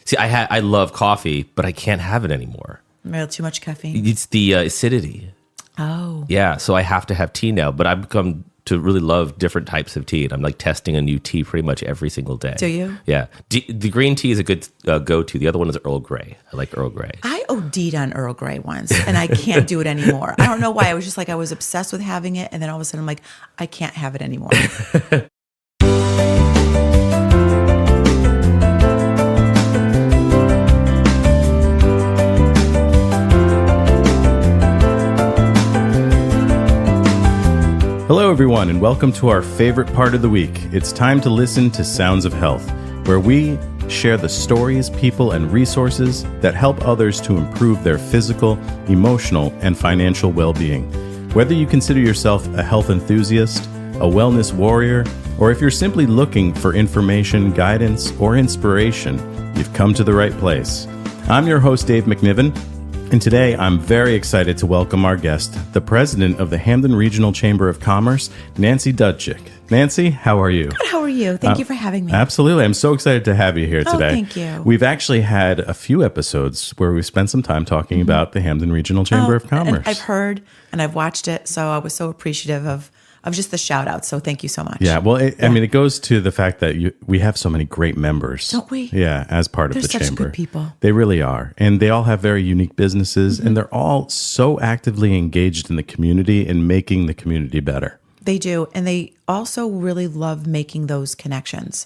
See, I love coffee, but I can't have it anymore. Too much caffeine. It's the acidity. Oh. Yeah, so I have to have tea now, but I've come to really love different types of tea. And I'm like testing a new tea pretty much every single day. Do you? Yeah. The green tea is a good go-to. The other one is Earl Grey. I like Earl Grey. I OD'd on Earl Grey once, and I can't do it anymore. I don't know why. I was just like, I was obsessed with having it, and then all of a sudden I'm like, I can't have it anymore. Hello, everyone, and welcome to our favorite part of the week. It's time to listen to Sounds of Health, where we share the stories, people, and resources that help others to improve their physical, emotional, and financial well-being. Whether you consider yourself a health enthusiast, a wellness warrior, or if you're simply looking for information, guidance, or inspiration, you've come to the right place. I'm your host, Dave MacNiven. And today, I'm very excited to welcome our guest, the president of the Hamden Regional Chamber of Commerce, Nancy Dudchik. Nancy, how are you? Good, how are you? Thank you for having me. Absolutely. I'm so excited to have you here today. Thank you. We've actually had a few episodes where we've spent some time talking about the Hamden Regional Chamber of Commerce. And I've heard and I've watched it, so I was so appreciative of just the shout out. So thank you so much. Yeah, well, I mean, it goes to the fact that we have so many great members. Don't we? Yeah, as part of the They're such chamber. good people. They really are. And they all have very unique businesses, and they're all so actively engaged in the community and making the community better. They do. And they also really love making those connections.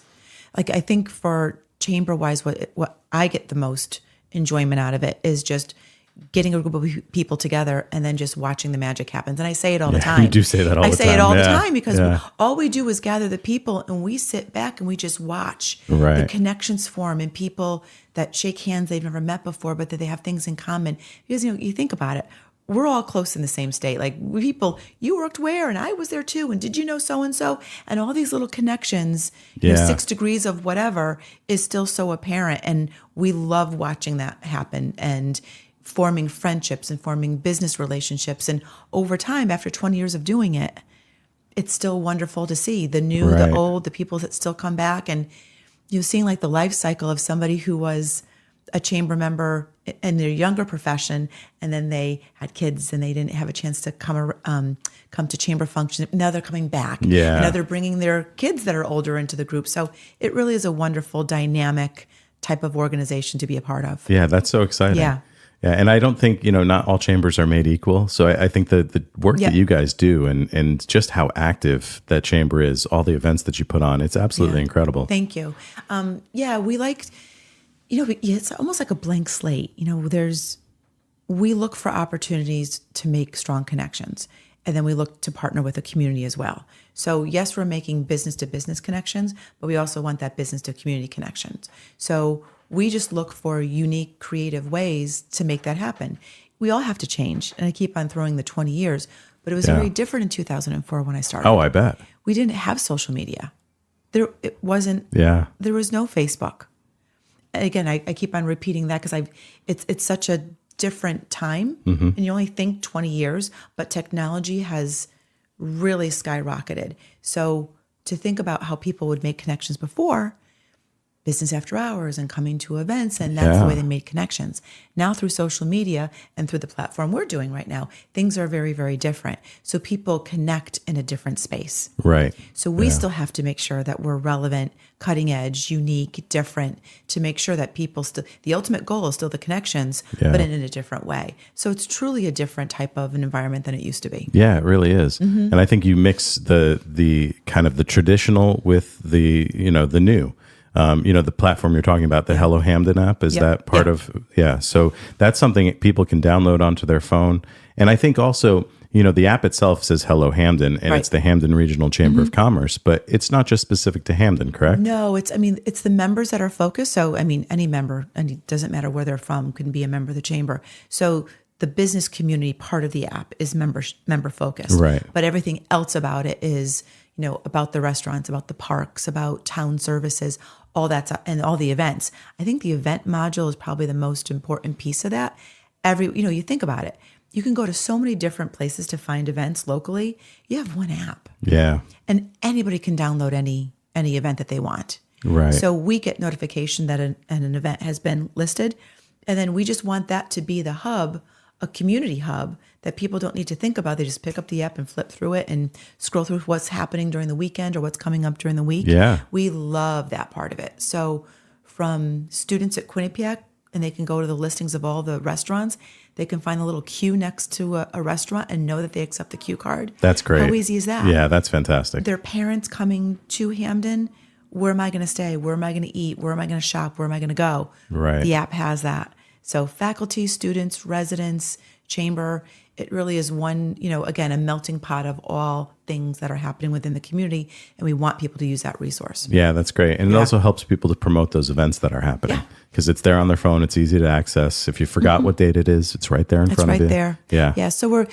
Like, I think for chamber-wise, what I get the most enjoyment out of it is just getting a group of people together and then just watching the magic happen. And I say it all the time. You do say that all the time. I say it all the time because all we do is gather the people and we sit back and we just watch the connections form and people that shake hands they've never met before, but that they have things in common. Because, you think about it, we're all close in the same state. Like, people, you worked where? And I was there too. And did you know so-and-so? And all these little connections, 6 degrees of whatever is still so apparent. And we love watching that happen and forming friendships and forming business relationships. And over time, after 20 years of doing it, it's still wonderful to see the new, the old, the people that still come back. And seeing like the life cycle of somebody who was a chamber member in their younger profession, and then they had kids and they didn't have a chance to come to chamber function. Now they're coming back. Yeah. And now they're bringing their kids that are older into the group. So it really is a wonderful, dynamic type of organization to be a part of. Yeah, that's so exciting. Yeah. Yeah, and I don't think, not all chambers are made equal. So I think the work that you guys do and just how active that chamber is, all the events that you put on, it's absolutely incredible. Thank you. We like, it's almost like a blank slate. We look for opportunities to make strong connections, and then we look to partner with the community as well. So yes, we're making business to business connections, but we also want that business to community connections. So we just look for unique, creative ways to make that happen. We all have to change. And I keep on throwing the 20 years, but it was very different in 2004 when I started. Oh, I bet. We didn't have social media. There was no Facebook. And again, I keep on repeating that because it's such a different time. And you only think 20 years, but technology has really skyrocketed. So to think about how people would make connections before, business after hours and coming to events, and that's the way they made connections. Now through social media and through the platform we're doing right now, things are very, very different. So people connect in a different space. Right. So we still have to make sure that we're relevant, cutting edge, unique, different, to make sure that people still, the ultimate goal is still the connections, but in a different way. So it's truly a different type of an environment than it used to be. Yeah, it really is. And I think you mix the kind of the traditional with the new. The platform you're talking about, the Hello Hamden app, is that part of, so that's something people can download onto their phone. And I think also, the app itself says Hello Hamden, and it's the Hamden Regional Chamber of Commerce, but it's not just specific to Hamden, correct? No, it's the members that are focused. So, any member, and it doesn't matter where they're from, can be a member of the chamber. So the business community part of the app is member focused. Right. But everything else about it is, about the restaurants, about the parks, about town services, all that, and all the events. I think the event module is probably the most important piece of that. You think about it. You can go to so many different places to find events locally. You have one app. Yeah. And anybody can download any event that they want. Right. So we get notification that an event has been listed, and then we just want that to be the hub, a community hub that people don't need to think about. They just pick up the app and flip through it and scroll through what's happening during the weekend or what's coming up during the week. Yeah. We love that part of it. So from students at Quinnipiac, and they can go to the listings of all the restaurants. They can find a little queue next to a restaurant and know that they accept the queue card. That's great. How easy is that? Yeah, that's fantastic. Their parents coming to Hamden, where am I going to stay? Where am I going to eat? Where am I going to shop? Where am I going to go? Right. The app has that. So faculty, students, residents, chamber, it really is one, again, a melting pot of all things that are happening within the community. And we want people to use that resource. Yeah, that's great. And it also helps people to promote those events that are happening because it's there on their phone. It's easy to access. If you forgot what date it is, it's right there in front of you. It's right there. Yeah. Yeah. So we're,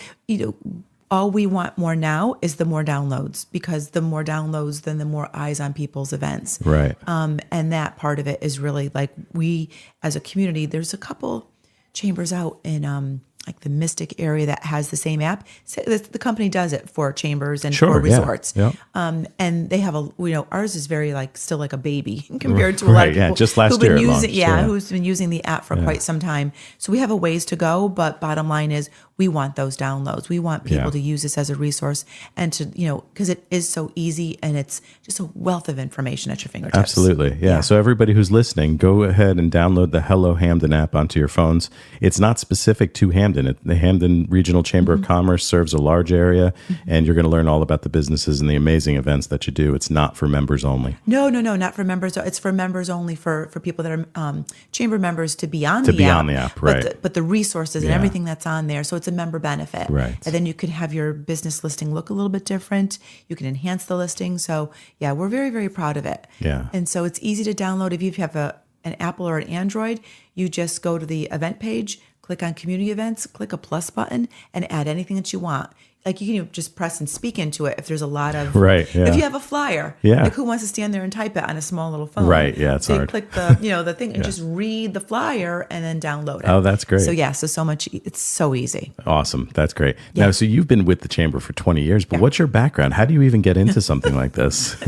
all we want more now is the more downloads, because the more downloads, then the more eyes on people's events. Right. And that part of it is really like we, as a community, there's a couple chambers out in like the Mystic area that has the same app. So the company does it for chambers and for resorts. Yeah. And they have ours is very still like a baby compared to a lot of people. Just last year it launched, who's been using the app for quite some time. So we have a ways to go, but bottom line is we want those downloads. We want people to use this as a resource and to, because it is so easy and it's just a wealth of information at your fingertips. Absolutely. Yeah. So everybody who's listening, go ahead and download the Hello Hamden app onto your phones. It's not specific to Hamden. The Hamden Regional Chamber of Commerce serves a large area, and you're going to learn all about the businesses and the amazing events that you do. It's not for members only. No, not for members. It's for members only, for people that are chamber members to be on the app. Right. But the resources and everything that's on there. So it's a member benefit. Right. And then you could have your business listing look a little bit different. You can enhance the listing. So yeah, we're very, very proud of it. Yeah. And so it's easy to download. If you have an Apple or an Android, you just go to the event page, click on community events, click a plus button, and add anything that you want. Like you can just press and speak into it if there's a lot of Right. Yeah. If you have a flyer, like who wants to stand there and type it on a small little phone? Right. Yeah. It's so hard. you click the thing and just read the flyer and then download it. Oh, that's great. So so much. It's so easy. Awesome. That's great. Now, so you've been with the chamber for 20 years, but what's your background? How do you even get into something like this?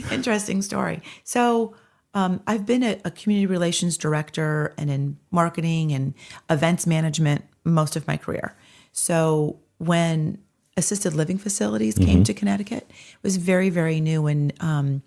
Interesting story. So I've been a community relations director and in marketing and events management most of my career. So when assisted living facilities came to Connecticut, it was very, very new, and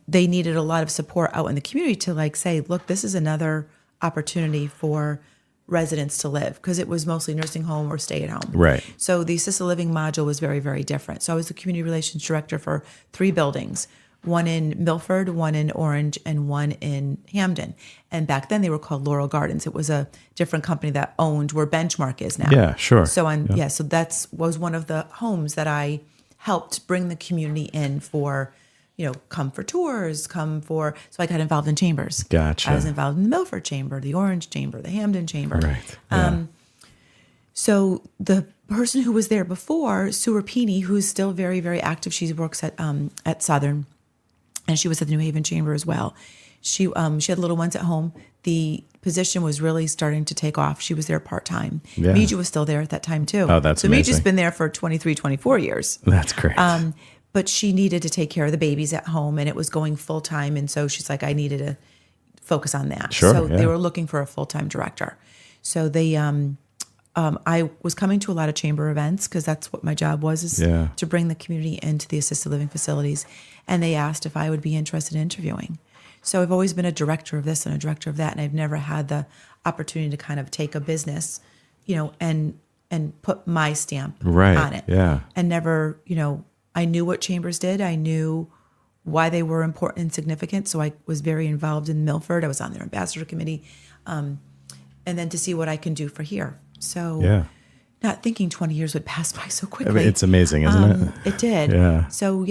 they needed a lot of support out in the community to say, look, this is another opportunity for residents to live, because it was mostly nursing home or stay at home. Right. So the assisted living module was very, very different. So I was the community relations director for 3 buildings. One in Milford, one in Orange, and one in Hamden. And back then they were called Laurel Gardens. It was a different company that owned where Benchmark is now. Yeah, sure. So so that was one of the homes that I helped bring the community in for, come for tours, so I got involved in chambers. Gotcha. I was involved in the Milford Chamber, the Orange Chamber, the Hamden Chamber. Right. Yeah. So the person who was there before, Sue Rapini, who's still very, very active, she works at Southern, and she was at the New Haven Chamber as well. She had little ones at home. The position was really starting to take off. She was there part-time. Yeah. Miju was still there at that time too. Oh, that's amazing. Miju's been there for 23, 24 years. That's great. But she needed to take care of the babies at home, and it was going full-time. And so she's like, I needed to focus on that. Sure, so they were looking for a full-time director. So they, I was coming to a lot of chamber events because that's what my job was, to bring the community into the assisted living facilities. And they asked if I would be interested in interviewing. So I've always been a director of this and a director of that, and I've never had the opportunity to kind of take a business, and put my stamp on it. Yeah. And never, I knew what chambers did. I knew why they were important and significant. So I was very involved in Milford. I was on their ambassador committee. And then to see what I can do for here. So not thinking 20 years would pass by so quickly. I mean, it's amazing, isn't it? It did. Yeah. So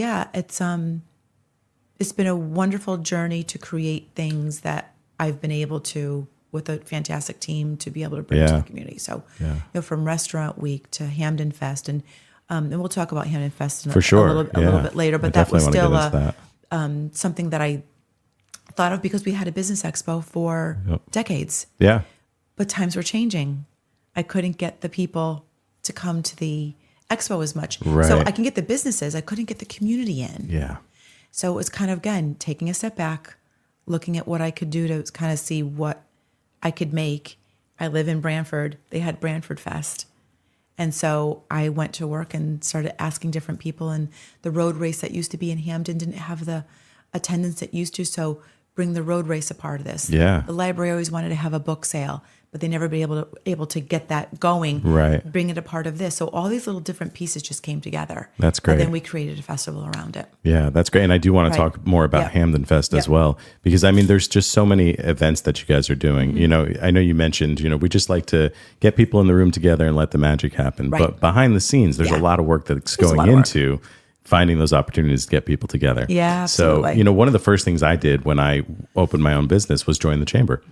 it's been a wonderful journey to create things that I've been able to, with a fantastic team, to be able to bring to the community. So, from Restaurant Week to Hamden Fest, and we'll talk about Hamden Fest a little bit later. But that was still something that I thought of because we had a business expo for decades. Yeah. But times were changing. I couldn't get the people to come to the expo as much. Right. So I can get the businesses. I couldn't get the community in. Yeah. So it was kind of, again, taking a step back, looking at what I could do to kind of see what I could make. I live in Brantford. They had Brantford Fest. And so I went to work and started asking different people. And the road race that used to be in Hamden didn't have the attendance it used to. So bring the road race a part of this. Yeah. The library always wanted to have a book sale, but they never been able to get that going. Right. Bring it a part of this. So all these little different pieces just came together. That's great. And then we created a festival around it. Yeah, that's great. And I do want to talk more about Hamden Fest as well, because I mean, there's just so many events that you guys are doing. You know, I know you mentioned, we just like to get people in the room together and let the magic happen. Right. But behind the scenes, there's a lot of work that's going into finding those opportunities to get people together. Yeah, absolutely. So, one of the first things I did when I opened my own business was join the chamber.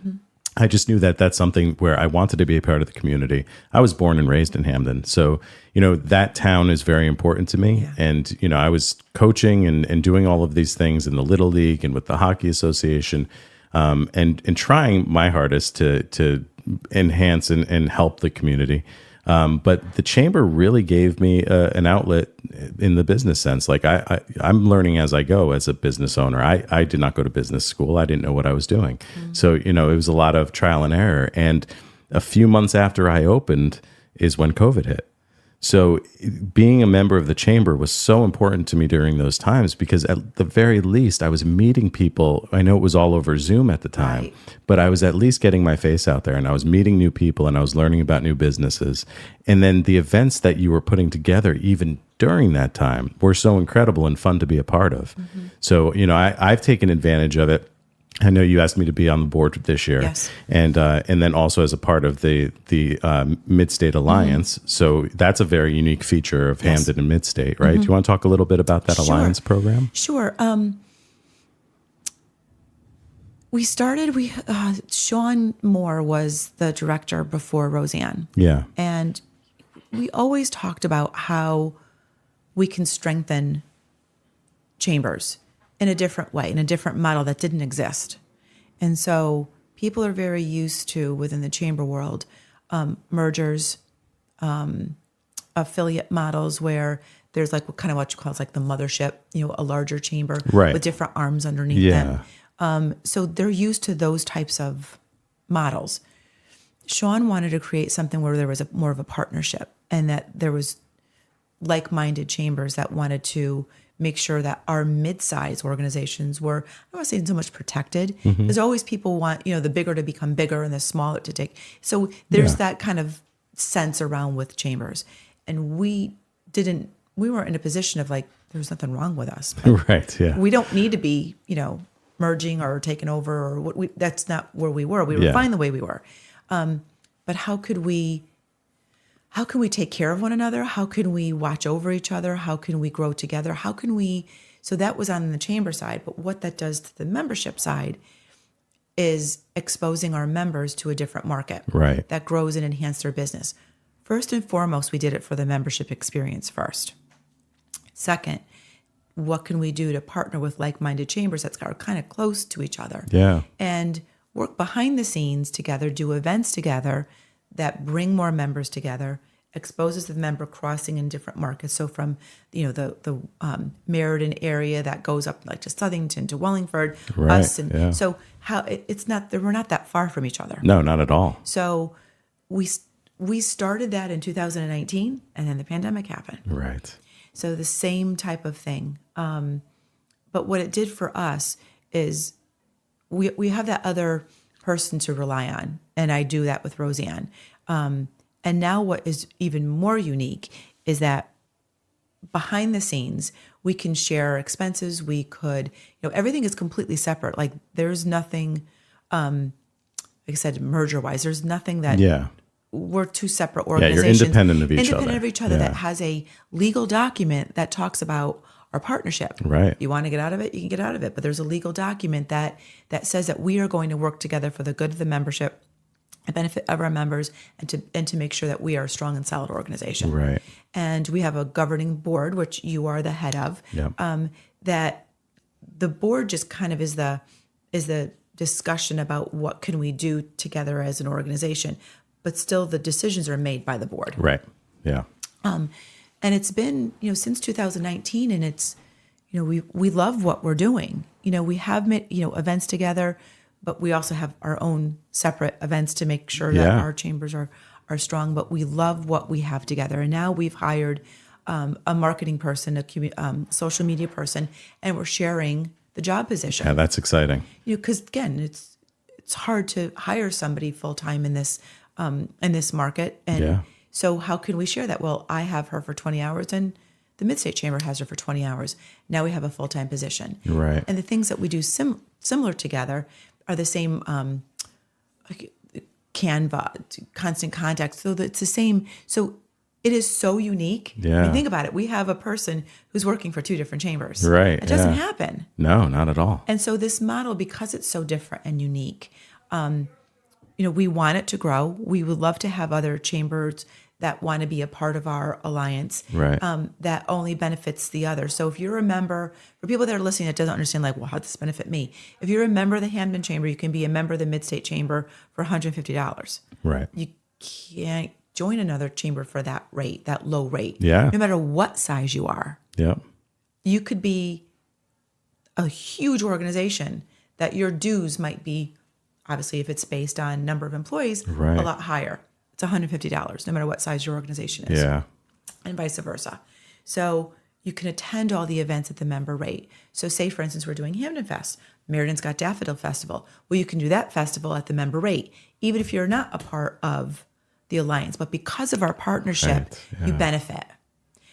I just knew that that's something where I wanted to be a part of the community. I was born and raised in Hamden. So, that town is very important to me. Yeah. And, I was coaching and doing all of these things in the Little League and with the Hockey Association, and trying my hardest to enhance and help the community. But the chamber really gave me an outlet in the business sense. Like I'm learning as I go as a business owner. I did not go to business school. I didn't know what I was doing. So, it was a lot of trial and error. And a few months after I opened is when COVID hit. So being a member of the chamber was so important to me during those times, because at the very least I was meeting people. I know it was all over Zoom at the time, but I was at least getting my face out there, and I was meeting new people, and I was learning about new businesses. And then the events that you were putting together, even during that time, were so incredible and fun to be a part of. So, I've taken advantage of it. I know you asked me to be on the board this year, and then also as a part of the Mid-State Alliance. So that's a very unique feature of Hamden and Mid-State, right? Do you want to talk a little bit about that Alliance program? Sure. We started. Sean Moore was the director before Roseanne. Yeah, and we always talked about how we can strengthen chambers in a different way, in a different model that didn't exist. And so people are very used to, within the chamber world, mergers, affiliate models where there's like what you call like the mothership, a larger chamber with different arms underneath them. So they're used to those types of models. Sean wanted to create something where there was more of a partnership, and that there was like-minded chambers that wanted to make sure that our mid-sized organizations were, I don't want to say so much protected. There's always people want, the bigger to become bigger and the smaller to take. So there's that kind of sense around with chambers. And we weren't in a position of like, there's nothing wrong with us. Right, yeah. We don't need to be, merging or taking over, or that's not where we were. We were fine the way we were. But how can we take care of one another? How can we watch over each other? How can we grow together? So that was on the chamber side, but what that does to the membership side is exposing our members to a different market. Right. That grows and enhances their business. First and foremost, we did it for the membership experience first. Second, what can we do to partner with like-minded chambers that are kind of close to each other? Yeah. And work behind the scenes together, do events together that bring more members together, exposes the member crossing in different markets. So from the Meriden area that goes up like to Southington to Wallingford, us, and so we're not that far from each other. No, not at all. So we started that in 2019, and then the pandemic happened. Right. So the same type of thing. But what it did for us is we have that other person to rely on, and I do that with Roseanne. And now what is even more unique is that behind the scenes, we can share expenses. We could, everything is completely separate. Like there's nothing, like I said, merger-wise, there's nothing that we're two separate organizations. Yeah, you're independent of each other. That has a legal document that talks about our partnership. Right. You want to get out of it, you can get out of it. But there's a legal document that says that we are going to work together for the good of the membership, the benefit of our members, and to make sure that we are a strong and solid organization. Right. And we have a governing board, which you are the head of. Yep. That the board just kind of is the discussion about what can we do together as an organization, but still the decisions are made by the board. Right. Yeah. And it's been, since 2019, and it's, we love what we're doing. We have events together, but we also have our own separate events to make sure that our chambers are strong. But we love what we have together. And now we've hired a marketing person, a social media person, and we're sharing the job position. Yeah, that's exciting. Because again, it's hard to hire somebody full time in this market. And so how can we share that? Well, I have her for 20 hours and the Mid-State Chamber has her for 20 hours. Now we have a full-time position. Right. And the things that we do similar together are the same Canva, constant contact. So that it's the same. So it is so unique. Yeah. I mean, think about it. We have a person who's working for 2 different chambers. Right. It doesn't happen. No, not at all. And so this model, because it's so different and unique, we want it to grow. We would love to have other chambers that want to be a part of our alliance, right. That only benefits the other. So if you're a member, for people that are listening that doesn't understand, like, well, how does this benefit me? If you're a member of the Hamden Chamber, you can be a member of the Mid-State Chamber for $150. Right. You can't join another chamber for that rate, that low rate. Yeah. No matter what size you are. Yep. You could be a huge organization that your dues might be, obviously, if it's based on number of employees, right. a lot higher. It's $150, no matter what size your organization is. Yeah. And vice versa. So you can attend all the events at the member rate. So say, for instance, we're doing Hamden Fest. Meriden got Daffodil Festival. Well, you can do that festival at the member rate, even if you're not a part of the alliance. But because of our partnership, you benefit.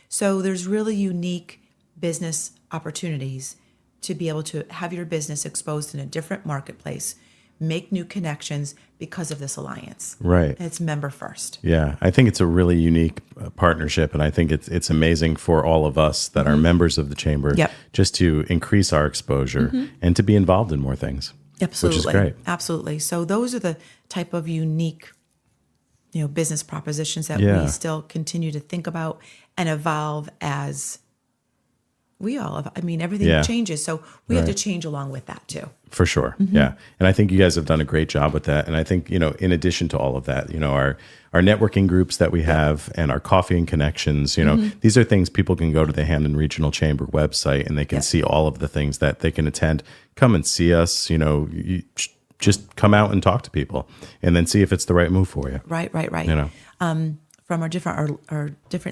So there's really unique business opportunities to be able to have your business exposed in a different marketplace, make new connections because of this alliance. Right. And it's member first. Yeah. I think it's a really unique partnership. And I think it's amazing for all of us that are members of the chamber just to increase our exposure and to be involved in more things. Absolutely. Which is great. Absolutely. So those are the type of unique, business propositions that we still continue to think about and evolve as we all have. I mean, everything changes. So we have to change along with that too. For sure. Yeah. And I think you guys have done a great job with that. And I think, in addition to all of that, our networking groups that we have and our coffee and connections, these are things people can go to the Hamden Regional Chamber website and they can see all of the things that they can attend. Come and see us, you just come out and talk to people and then see if it's the right move for you. Right. From our different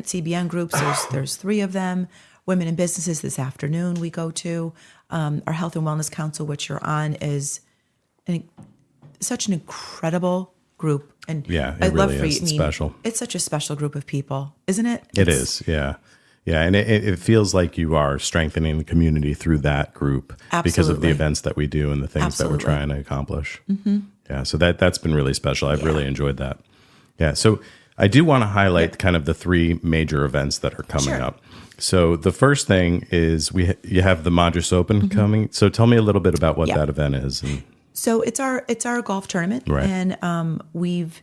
CBN groups, there's 3 of them. Women in Businesses this afternoon we go to. Our Health and Wellness Council, which you're on, is such an incredible group. And it really is. It's special. It's such a special group of people, isn't it? It is, yeah. Yeah, and it feels like you are strengthening the community through that group because of the events that we do and the things that we're trying to accomplish. Yeah, so that's been really special. I've really enjoyed that. Yeah, so I do want to highlight kind of the 3 major events that are coming up. So the first thing is you have the Madras Open coming. So tell me a little bit about what that event is. So it's our golf tournament, right. And we've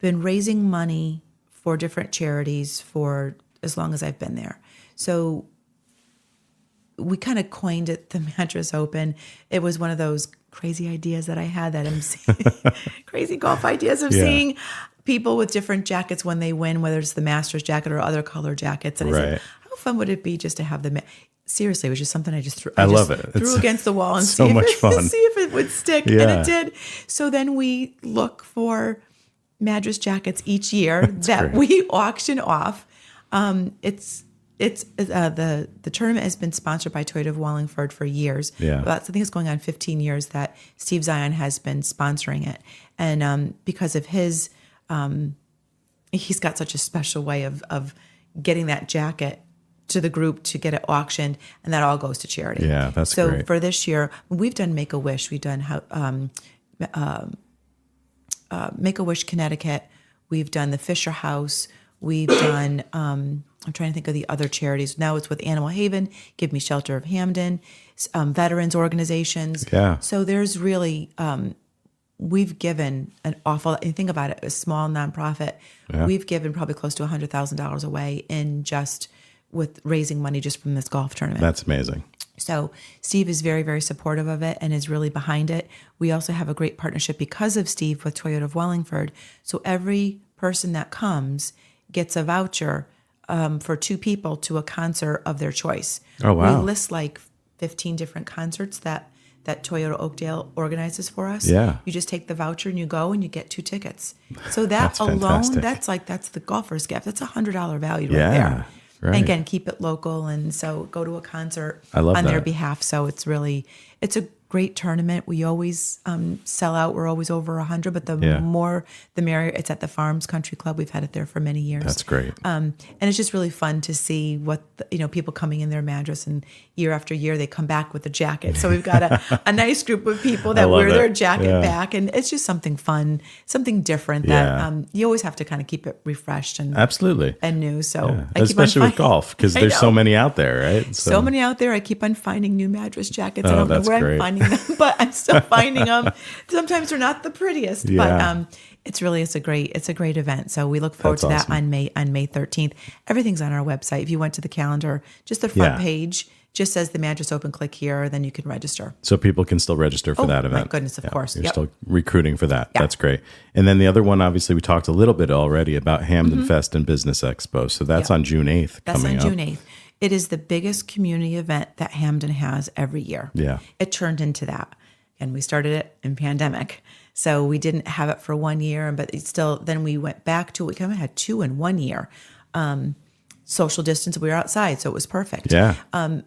been raising money for different charities for as long as I've been there. So we kind of coined it the Madras Open. It was one of those crazy ideas that I had that I'm seeing, crazy golf ideas of seeing people with different jackets when they win, whether it's the Masters jacket or other color jackets. And I said, how fun would it be just to have seriously, it was just something I just threw. I love it. Threw against the wall and see if it would stick. And it did. So then we look for Madras jackets each year that we auction off. The tournament has been sponsored by Toyota of Wallingford for years. I think it's going on 15 years that Steve Zion has been sponsoring it. And because of his, he's got such a special way of getting that jacket to the group to get it auctioned, and that all goes to charity. Yeah, that's great. So for this year, we've done Make-A-Wish. We've done Make-A-Wish Connecticut. We've done the Fisher House. We've done, I'm trying to think of the other charities. Now it's with Animal Haven, Give Me Shelter of Hamden, veterans organizations. Yeah. So there's really, we've given an awful, and think about it, a small nonprofit. We've given probably close to $100,000 away in just with raising money just from this golf tournament. That's amazing. So Steve is very, very supportive of it and is really behind it. We also have a great partnership because of Steve with Toyota of Wallingford. So every person that comes gets a voucher for 2 people to a concert of their choice. Oh, wow. We list like 15 different concerts that Toyota Oakdale organizes for us. Yeah. You just take the voucher and you go and you get 2 tickets. So that That's alone, fantastic. that's the golfer's gift. That's $100 value right Yeah, there. right. And again, keep it local. And so go to a concert I love on their that. behalf. So it's a great tournament. We always sell out. We're always over 100, but the more, the merrier. It's at the Farms Country Club. We've had it there for many years. That's great. And it's just really fun to see what, people coming in their Madras, and year after year, they come back with a jacket. So we've got a nice group of people that wear their jacket back. And it's just something fun, something different that you always have to kind of keep it refreshed and Absolutely. and new. So I especially with golf, because there's so many out there, right? So many out there. I keep on finding new Madras jackets. Oh, I don't know that's where great. I'm finding them, but I'm still finding them. Sometimes they're not the prettiest, but it's a great event. So we look forward to that on May 13th. Everything's on our website. If you went to the calendar, just the front page just says the Madras Open. Click here, then you can register. So people can still register for that event. My goodness, of course. You're still recruiting for that. That's great. And then the other one, obviously, we talked a little bit already about Hamden Fest and Business Expo. So that's on June 8th. That's on June 8th. It is the biggest community event that Hamden has every year. Yeah. It turned into that. And we started it in pandemic. So we didn't have it for 1 year, but then we went back to, we kind of had 2 in 1 year. Social distance, we were outside, so it was perfect. Yeah.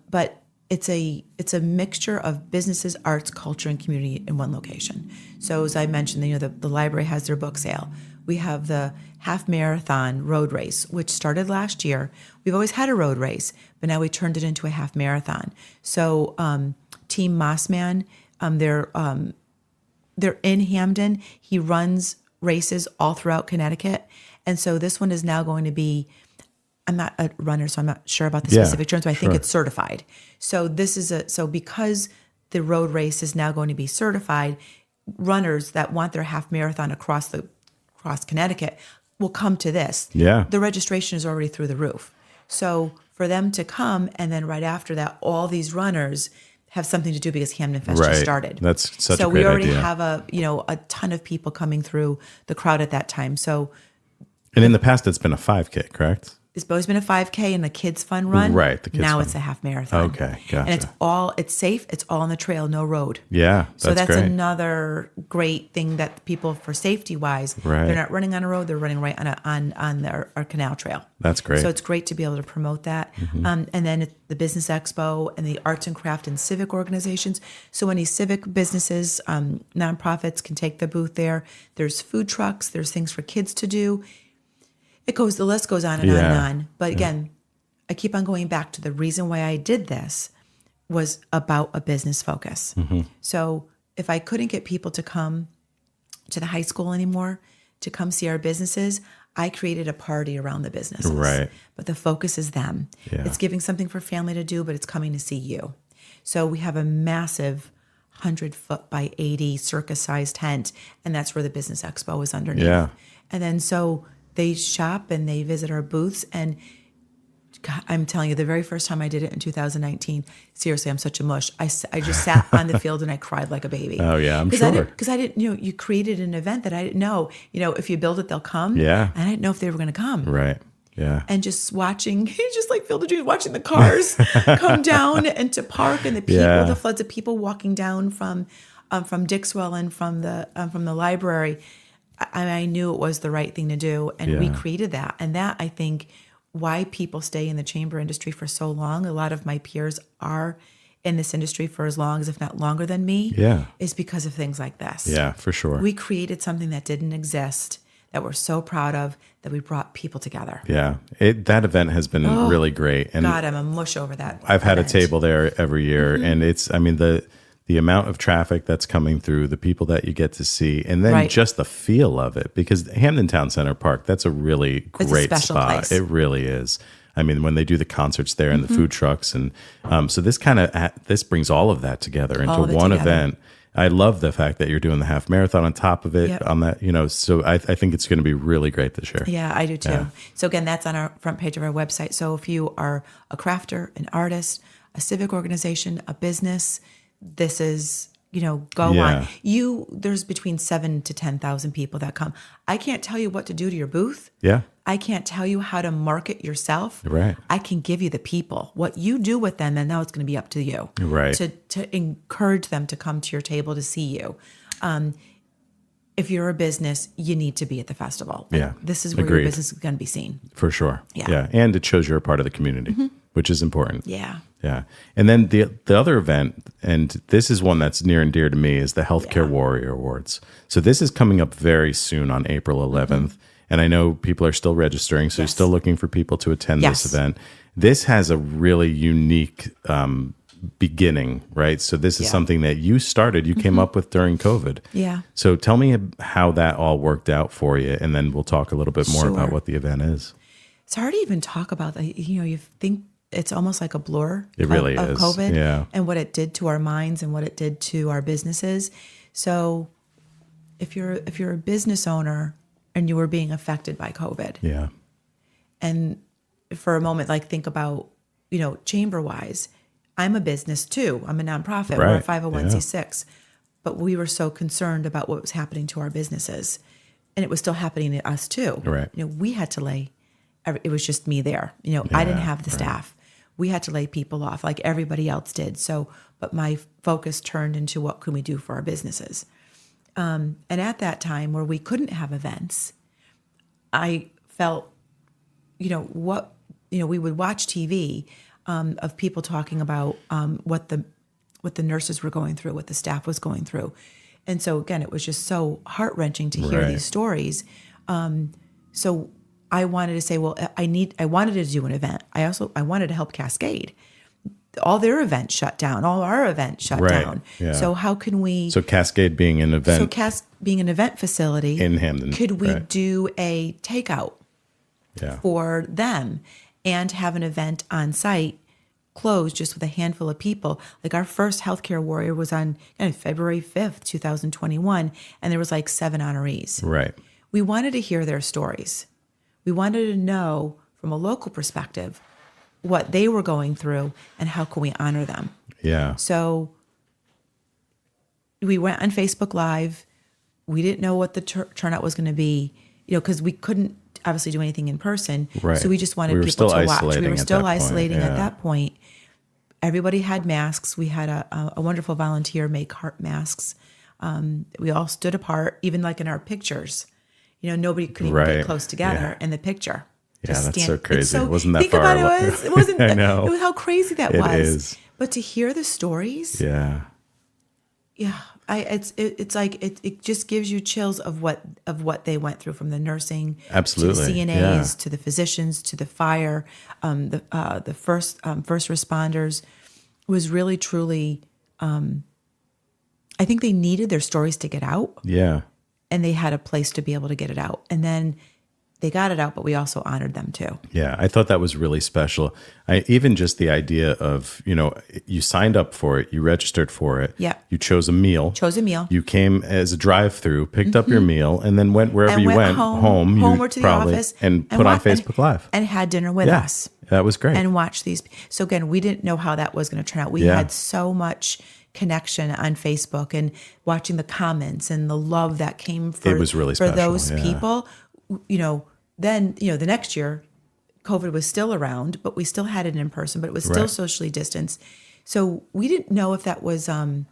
But it's a mixture of businesses, arts, culture, and community in one location. So as I mentioned, the library has their book sale. We have the half marathon road race, which started last year. We've always had a road race, but now we turned it into a half marathon. So Team Mossman, they're in Hamden. He runs races all throughout Connecticut, and so this one is now going to be. I'm not a runner, so I'm not sure about the specific terms, but I think it's certified. So because the road race is now going to be certified, runners that want their half marathon across Connecticut will come to this. Yeah. The registration is already through the roof. So for them to come, and then right after that, all these runners have something to do because Hamden Fest just started. That's such a so great we already idea. have a ton of people coming through the crowd at that time. So And in the past, it's been a 5K, correct? it's always been a 5K and a kids fun run. Right, the kids now fun. it's a half marathon. Okay, gotcha. And it's safe. It's all on the trail, no road. Yeah, So that's great. another great thing that people, for safety wise, Right. they're not running on a road. They're running right on our canal trail. That's great. So it's great to be able to promote that. And then the Business Expo and the arts and craft and civic organizations. So any civic businesses, nonprofits can take the booth there. There's food trucks. There's things for kids to do. The list goes on and on and on. But again, I keep on going back to the reason why I did this was about a business focus. So if I couldn't get people to come to the high school anymore, to come see our businesses, I created a party around the businesses. Right. But the focus is them. Yeah. It's giving something for family to do, but it's coming to see you. So we have a massive 100-foot by 80 circus-sized tent, and that's where the Business Expo is underneath. Yeah. And then so they shop and they visit our booths. And God, I'm telling you, the very first time I did it in 2019, seriously, I'm such a mush. I just sat on the field and I cried like a baby. Oh, yeah, I'm sure. Because I didn't, you created an event that I didn't know. If you build it, they'll come. Yeah. And I didn't know if they were going to come. Right. Yeah. And just watching, just like Field of Dreams, watching the cars come down and to park, and the people, the floods of people walking down from Dixwell and from the library. I knew it was the right thing to do, and we created that. And that, I think, why people stay in the chamber industry for so long. A lot of my peers are in this industry for as long as, if not longer than me, is because of things like this. Yeah, for sure. We created something that didn't exist, that we're so proud of, that we brought people together. Yeah. That event has been really great. And God, I'm a mush over that. I've had a table there every year, and it's, the amount of traffic that's coming through, the people that you get to see, and then just the feel of it. Because Hamden Town Center Park, that's a really great spot. Place. It really is. When they do the concerts there and the food trucks, and so this this brings all of that together into one event. I love the fact that you're doing the half marathon on top of it. On that, so I think it's going to be really great this year. Yeah, I do too. Yeah. So again, that's on our front page of our website. So if you are a crafter, an artist, a civic organization, a business, this is, go on. There's between 7,000 to 10,000 people that come. I can't tell you what to do to your booth. Yeah. I can't tell you how to market yourself. Right. I can give you the people. What you do with them, and now it's going to be up to you. Right. To encourage them to come to your table to see you. If you're a business, you need to be at the festival. Yeah. This is where Agreed. your business is going to be seen. For sure. Yeah. And it shows you're a part of the community, which is important. Yeah. Yeah. And then the other event, and this is one that's near and dear to me, is the Healthcare Warrior Awards. So this is coming up very soon on April 11th. And I know people are still registering, so you're still looking for people to attend this event. This has a really unique beginning, right? So this is something that you started, you came up with during COVID. Yeah. So tell me how that all worked out for you, and then we'll talk a little bit more about what the event is. It's hard to even talk about that. You think it's almost like a blur. It really of is. COVID and what it did to our minds and what it did to our businesses. So if you're a business owner and you were being affected by COVID, and for a moment, like think about, chamber wise, I'm a business too. I'm a nonprofit. We're a 501c6, but we were so concerned about what was happening to our businesses, and it was still happening to us too. Right. We had to lay. It was just me there. I didn't have the staff. We had to lay people off like everybody else did. So, but my focus turned into what can we do for our businesses. And at that time where we couldn't have events, I felt, we would watch TV of people talking about what the nurses were going through, what the staff was going through. And so again, it was just so heart-wrenching to hear these stories. So I wanted to say, well, I wanted to do an event. I wanted to help Cascade. All their events shut down. All our events shut down. Yeah. So how can we? So Cascade being an event. Being an event facility in Hamden. Could we do a takeout for them and have an event on site closed just with a handful of people? Like our first Healthcare Warrior was on February 5th, 2021, and there was like 7 honorees. Right. We wanted to hear their stories. We wanted to know from a local perspective what they were going through and how can we honor them. Yeah. So we went on Facebook Live. We didn't know what the turnout was going to be, because we couldn't obviously do anything in person. Right. So we just wanted people to watch. We were still isolating at that point. Everybody had masks. We had a wonderful volunteer make heart masks. We all stood apart, even like in our pictures. Nobody could even get close together in the picture. Yeah, that's so crazy. It wasn't that think far about away. it wasn't. I know. It was how crazy that It was. is. But to hear the stories, it's like it just gives you chills of what they went through, from the nursing, absolutely, to the CNAs, to the physicians, to the fire, the first responders. Was really truly. I think they needed their stories to get out. Yeah. And they had a place to be able to get it out. And then they got it out, but we also honored them too. Yeah, I thought that was really special. Even just the idea of, you signed up for it, you registered for it. Yeah. You chose a meal. You came as a drive-through, picked up your meal, and then went wherever you went, home or to the office, and put on Facebook Live. And had dinner with us. That was great. And watched these. So again, we didn't know how that was going to turn out. We had so much connection on Facebook and watching the comments and the love that came for, it was really for special, those people. Then, the next year, COVID was still around, but we still had it in person, but it was still socially distanced. So we didn't know if that was, after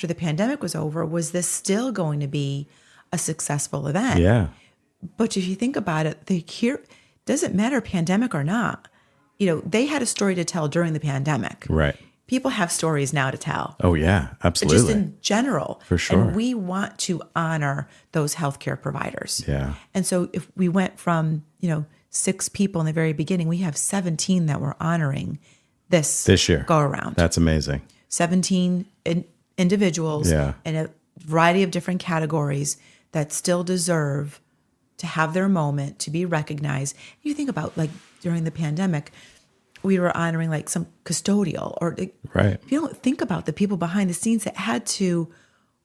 the pandemic was over, was this still going to be a successful event? Yeah. But if you think about it, doesn't matter pandemic or not. They had a story to tell during the pandemic. Right. People have stories now to tell. Oh, yeah, absolutely. Just in general. For sure. And we want to honor those healthcare providers. Yeah. And so if we went from, 6 people in the very beginning, we have 17 that we're honoring this year. Go around. That's amazing. 17 individuals in a variety of different categories that still deserve to have their moment, to be recognized. You think about like during the pandemic, we were honoring like some custodial or if you don't think about the people behind the scenes that had to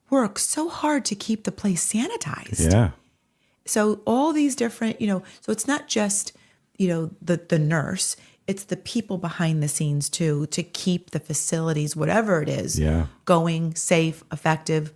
work so hard to keep the place sanitized. Yeah. So all these different, so it's not just, the nurse, it's the people behind the scenes too, to keep the facilities, whatever it is, going safe, effective,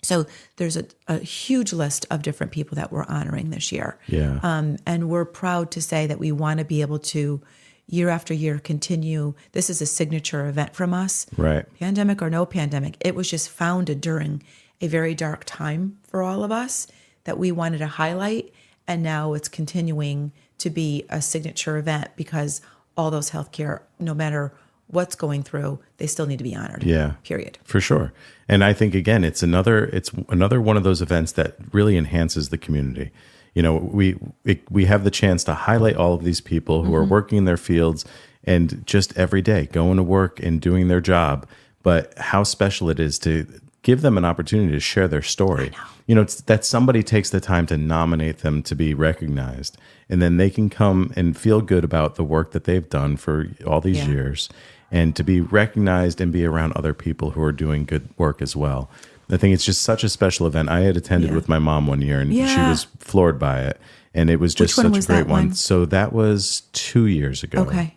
So there's a huge list of different people that we're honoring this year. Yeah. And we're proud to say that we want to be able to, year after year, continue. This is a signature event from us. Right. Pandemic or no pandemic, it was just founded during a very dark time for all of us that we wanted to highlight. And now it's continuing to be a signature event because all those healthcare, no matter what's going through, they still need to be honored. Yeah. Period. For sure. And I think, again, it's another one of those events that really enhances the community. You know, we have the chance to highlight all of these people who are working in their fields and just every day going to work and doing their job. But how special it is to give them an opportunity to share their story. You know, it's that somebody takes the time to nominate them to be recognized, and then they can come and feel good about the work that they've done for all these years, and to be recognized and be around other people who are doing good work as well. I think it's just such a special event. I had attended with my mom one year, and she was floored by it, and it was just such a great one. So that was 2 years ago. Okay.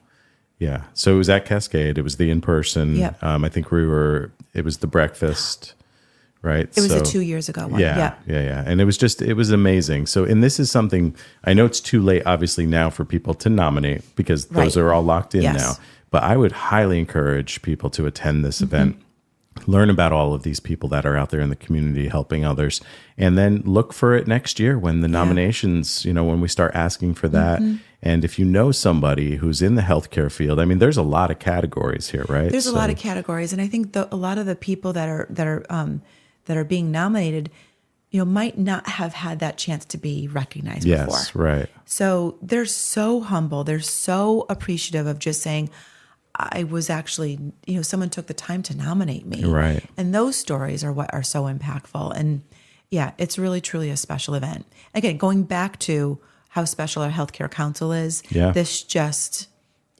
Yeah. So it was at Cascade. It was the in-person. Yep. I think it was the breakfast, right? It was a 2 years ago one. Yeah. And it was amazing. So, and this is something, I know it's too late, obviously, now for people to nominate because those are all locked in now. But I would highly encourage people to attend this event, learn about all of these people that are out there in the community helping others, and then look for it next year when the nominations, when we start asking for that. And if you know somebody who's in the healthcare field, I mean, there's a lot of categories here, right? There's a lot of categories, and I think a lot of the people that are being nominated, might not have had that chance to be recognized before. Yes, right. So they're so humble. They're so appreciative of just saying, I was actually, someone took the time to nominate me. Right. And those stories are what are so impactful. And yeah, it's really, truly a special event. Again, going back to how special our healthcare council is, this just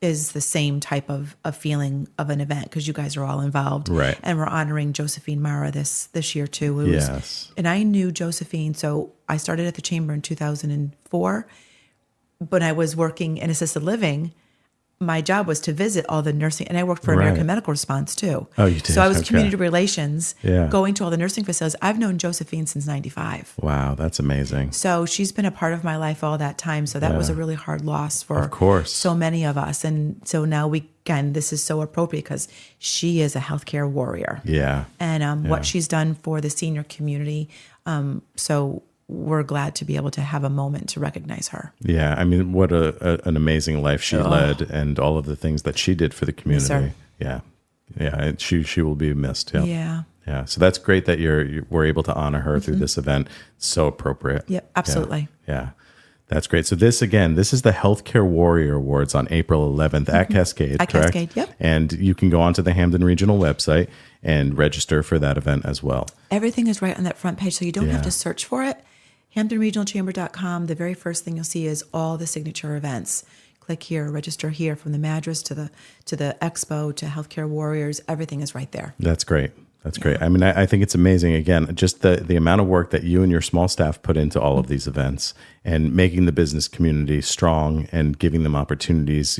is the same type of feeling of an event because you guys are all involved. Right. And we're honoring Josephine Mara this year too. And I knew Josephine, so I started at the chamber in 2004. When I was working in assisted living, my job was to visit all the nursing, and I worked for American Medical Response too. Oh, you did? So I was community relations, Yeah. going to all the nursing facilities. I've known Josephine since 95. Wow, that's amazing. So she's been a part of my life all that time. So that was a really hard loss for Of course. so many of us. And so now this is so appropriate because she is a healthcare warrior. Yeah. And what she's done for the senior community. So we're glad to be able to have a moment to recognize her. Yeah, I mean, what an amazing life she led, and all of the things that she did for the community. Yes, yeah, and she will be missed. Yeah. So that's great that we're able to honor her through this event. It's so appropriate. Yep, absolutely. Yeah. That's great. So this is the Healthcare Warrior Awards on April 11th at Cascade, At correct? Cascade, yep. And you can go onto the Hamden Regional website and register for that event as well. Everything is right on that front page, so you don't have to search for it. hamdenregionalchamber.com. The very first thing you'll see is all the signature events. Click here, register here, from the Madras to the Expo to Healthcare Warriors. Everything is right there. That's great. That's great. I mean, I think it's amazing. Again, just the amount of work that you and your small staff put into all of these events and making the business community strong and giving them opportunities.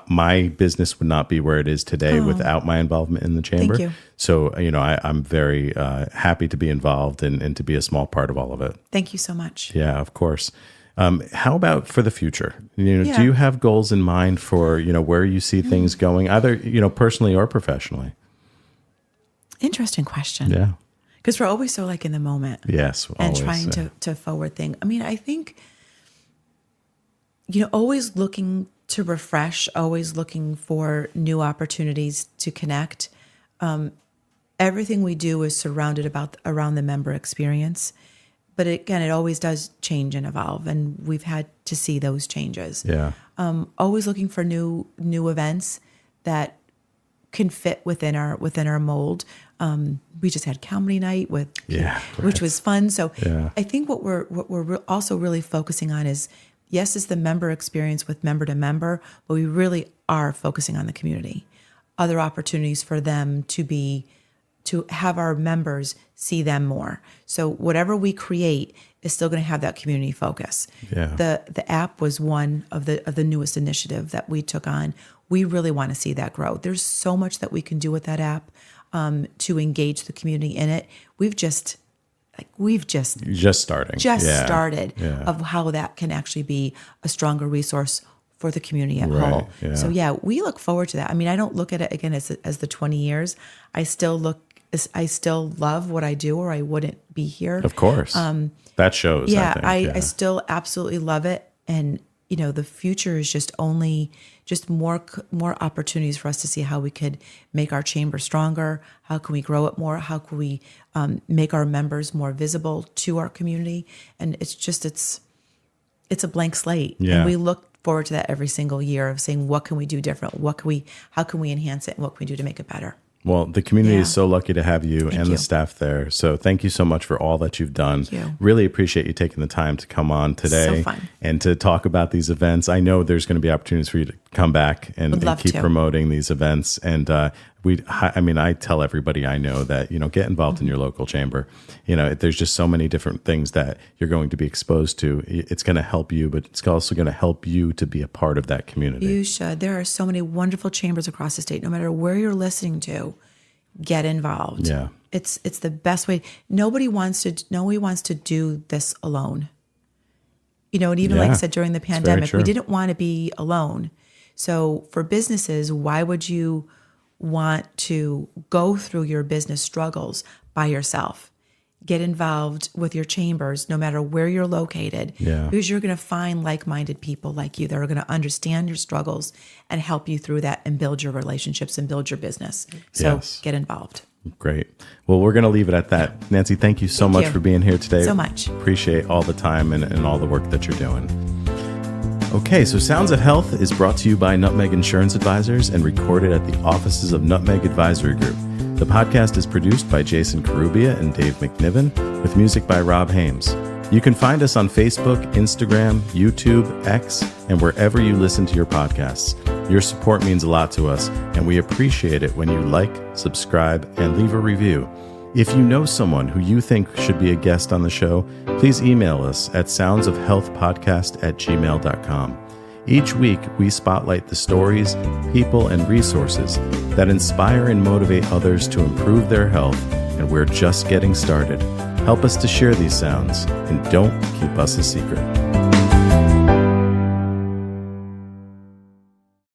My business would not be where it is today without my involvement in the chamber. Thank you. So, I'm very happy to be involved and to be a small part of all of it. Thank you so much. Yeah, of course. How about for the future? Do you have goals in mind for, where you see things going, either, personally or professionally? Interesting question. Yeah. Because we're always so in the moment. Yes. And trying to forward think. I mean, I think, always looking to refresh, always looking for new opportunities to connect. Everything we do is surrounded around the member experience. But again, it always does change and evolve. And we've had to see those changes. Yeah. Always looking for new events that can fit within our mold. We just had comedy night which was fun. So I think what we're also really focusing on is, yes, it's the member experience with member to member, but we really are focusing on the community. Other opportunities for them to have our members see them more. So whatever we create is still going to have that community focus. Yeah. The app was one of the newest initiative that we took on. We really want to see that grow. There's so much that we can do with that app to engage the community in it. We've just like we've just started of how that can actually be a stronger resource for the community at whole. Yeah. So we look forward to that. I mean, I don't look at it again as the 20 years. I still love what I do, or I wouldn't be here. Of course. That shows. Yeah, I think. I still absolutely love it. And, the future is just more opportunities for us to see how we could make our chamber stronger. How can we grow it more? How can we make our members more visible to our community? And it's a blank slate. Yeah. And we look forward to that every single year of saying, what can we do different? How can we enhance it? And what can we do to make it better? Well, the community is so lucky to have you and the staff there. So thank you so much for all that you've done. Thank you. Really appreciate you taking the time to come on today and to talk about these events. I know there's going to be opportunities for you to come back and keep promoting these events. And I tell everybody I know that, get involved in your local chamber. There's just so many different things that you're going to be exposed to. It's going to help you, but it's also going to help you to be a part of that community. You should. There are so many wonderful chambers across the state. No matter where you're listening to, get involved. Yeah. It's the best way. Nobody wants to do this alone. And even like I said, during the pandemic, we didn't want to be alone. So for businesses, why would you want to go through your business struggles by yourself? Get involved with your chambers, no matter where you're located, because you're going to find like-minded people like you that are going to understand your struggles and help you through that and build your relationships and build your business. So get involved. Great. Well, we're going to leave it at that. Nancy, thank you so much for being here today. So much. Appreciate all the time and all the work that you're doing. Okay, so Sounds of Health is brought to you by Nutmeg Insurance Advisors and recorded at the offices of Nutmeg Advisory Group. The podcast is produced by Jason Carubia and Dave MacNiven, with music by Rob Hames. You can find us on Facebook, Instagram, YouTube, X, and wherever you listen to your podcasts. Your support means a lot to us, and we appreciate it when you like, subscribe, and leave a review. If you know someone who you think should be a guest on the show, please email us at soundsofhealthpodcast@gmail.com. Each week, we spotlight the stories, people, and resources that inspire and motivate others to improve their health, and we're just getting started. Help us to share these sounds, and don't keep us a secret.